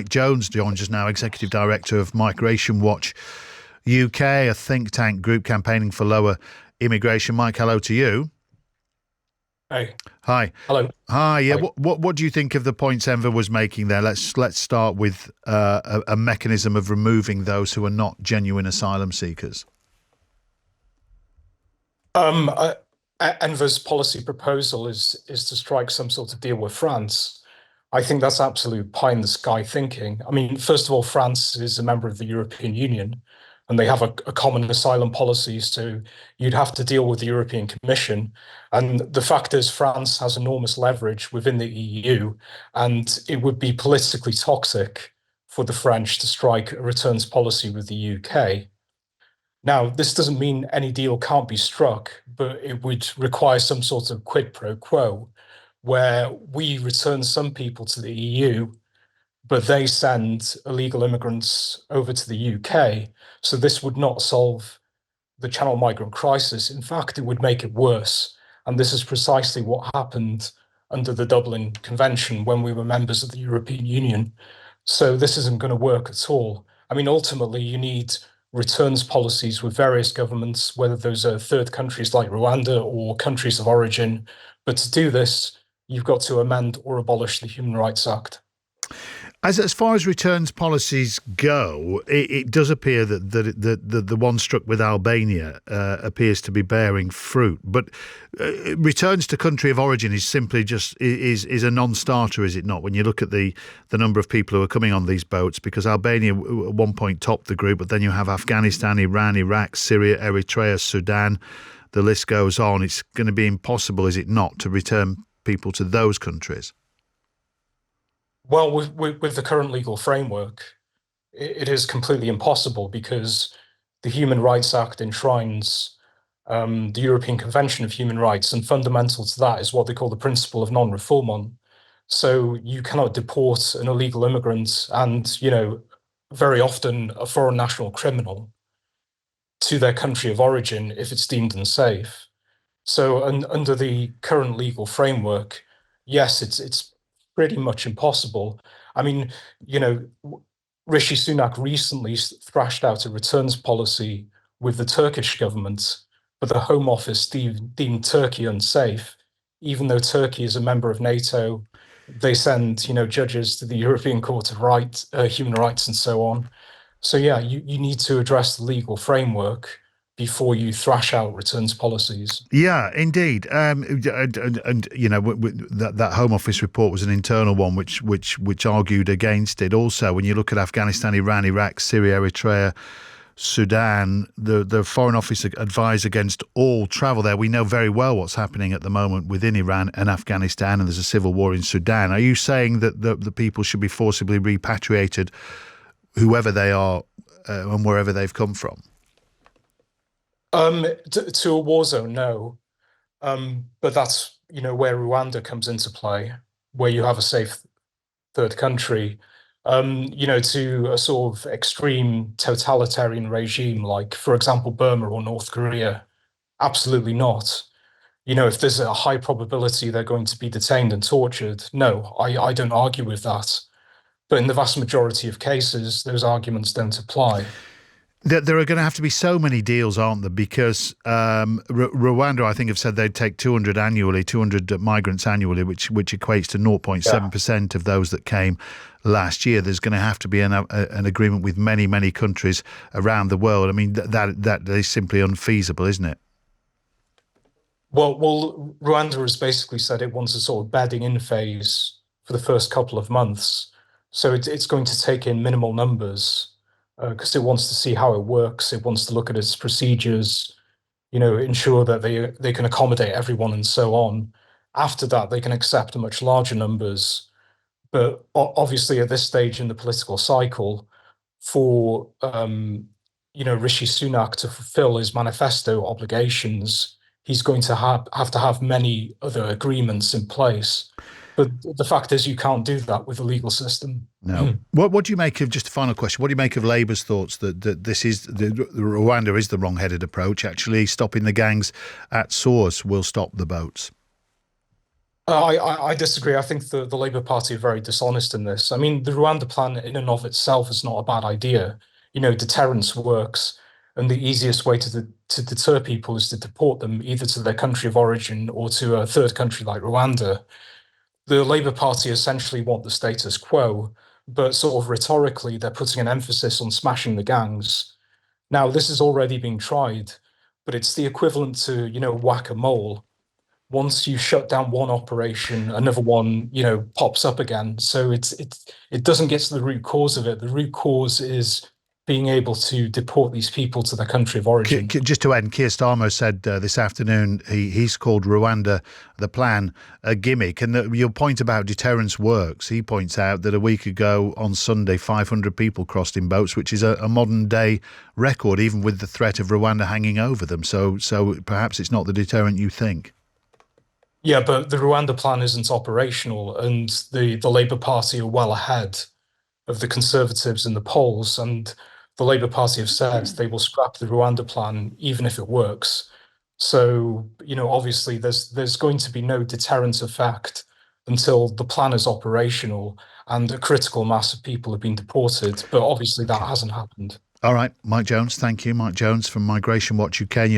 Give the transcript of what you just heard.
Mike Jones joins us now, Executive Director of Migration Watch UK, a think tank group campaigning for lower immigration. Mike, hello to you. Hey. Hi. Hello. Hi. Yeah. Hi. What do you think of the points Enver was making there? Let's start with a mechanism of removing those who are not genuine asylum seekers. Uh, Enver's policy proposal is to strike some sort of deal with France. I think that's absolute pie in the sky thinking. I mean, first of all, France is a member of the European Union, and they have a common asylum policy. So you'd have to deal with the European Commission. And the fact is, France has enormous leverage within the EU, and it would be politically toxic for the French to strike a returns policy with the UK. Now, this doesn't mean any deal can't be struck, but it would require some sort of quid pro quo where we return some people to the EU, but they send illegal immigrants over to the UK. So this would not solve the Channel migrant crisis. In fact, it would make it worse. And this is precisely what happened under the Dublin Convention when we were members of the European Union. So this isn't going to work at all. I mean, ultimately, you need returns policies with various governments, whether those are third countries like Rwanda or countries of origin. But to do this, you've got to amend or abolish the Human Rights Act. As far as returns policies go, it does appear that the one struck with Albania appears to be bearing fruit. But returns to country of origin is simply just is a non-starter, is it not? When you look at the number of people who are coming on these boats, because Albania at one point topped the group, but then you have Afghanistan, Iran, Iraq, Syria, Eritrea, Sudan. The list goes on. It's going to be impossible, is it not, to return people to those countries? Well, with the current legal framework, it is completely impossible because the Human Rights Act enshrines the European Convention of Human Rights, and fundamental to that is what they call the principle of non-refoulement. So you cannot deport an illegal immigrant and, very often a foreign national criminal to their country of origin if it's deemed unsafe. So under the current legal framework, yes, it's pretty much impossible. I mean, you know, Rishi Sunak recently thrashed out a returns policy with the Turkish government, but the Home Office deemed Turkey unsafe, even though Turkey is a member of NATO. They send, judges to the European Court of Human Rights, and so on. So yeah, you need to address the legal framework before you thrash out returns policies. Yeah, indeed. And that Home Office report was an internal one, which argued against it. Also, when you look at Afghanistan, Iran, Iraq, Syria, Eritrea, Sudan, the Foreign Office advised against all travel there. We know very well what's happening at the moment within Iran and Afghanistan, and there's a civil war in Sudan. Are you saying that the people should be forcibly repatriated, whoever they are, and wherever they've come from? To a war zone, no. But that's, where Rwanda comes into play, where you have a safe third country. To a sort of extreme totalitarian regime, like, for example, Burma or North Korea, absolutely not. If there's a high probability they're going to be detained and tortured, no, I don't argue with that. But in the vast majority of cases, those arguments don't apply. There are going to have to be so many deals, aren't there? Because Rwanda, I think, have said they'd take 200 annually, 200 migrants annually, which equates to 0.7% of those that came last year. There's going to have to be an agreement with many, many countries around the world. I mean, that is simply unfeasible, isn't it? Well, Rwanda has basically said it wants a sort of bedding in phase for the first couple of months. So it's going to take in minimal numbers because it wants to see how it works. It wants to look at its procedures, ensure that they can accommodate everyone and so on. After that, they can accept much larger numbers. But obviously, at this stage in the political cycle, for Rishi Sunak to fulfill his manifesto obligations, he's going to have to have many other agreements in place. But the fact is, you can't do that with the legal system. No. What do you make of, just a final question, what do you make of Labour's thoughts that this is, the Rwanda is the wrong-headed approach? Actually, stopping the gangs at source will stop the boats. I disagree. I think the Labour Party are very dishonest in this. I mean, the Rwanda plan in and of itself is not a bad idea. You know, deterrence works, and the easiest way to deter people is to deport them either to their country of origin or to a third country like Rwanda. The Labour Party essentially want the status quo, but sort of rhetorically, they're putting an emphasis on smashing the gangs. Now, this is already being tried, but it's the equivalent to, whack-a-mole. Once you shut down one operation, another one, pops up again. So it doesn't get to the root cause of it. The root cause is being able to deport these people to their country of origin. Just to end, Keir Starmer said this afternoon he's called Rwanda the plan a gimmick. And your point about deterrence works. He points out that a week ago on Sunday, 500 people crossed in boats, which is a modern day record, even with the threat of Rwanda hanging over them. So perhaps it's not the deterrent you think. Yeah, but the Rwanda plan isn't operational, and the Labour Party are well ahead of the Conservatives in the polls, and the Labour Party have said they will scrap the Rwanda plan even if it works. So, obviously there's going to be no deterrent effect until the plan is operational and a critical mass of people have been deported. But obviously that Okay. hasn't happened. All right, Mike Jones. Thank you, Mike Jones from Migration Watch UK.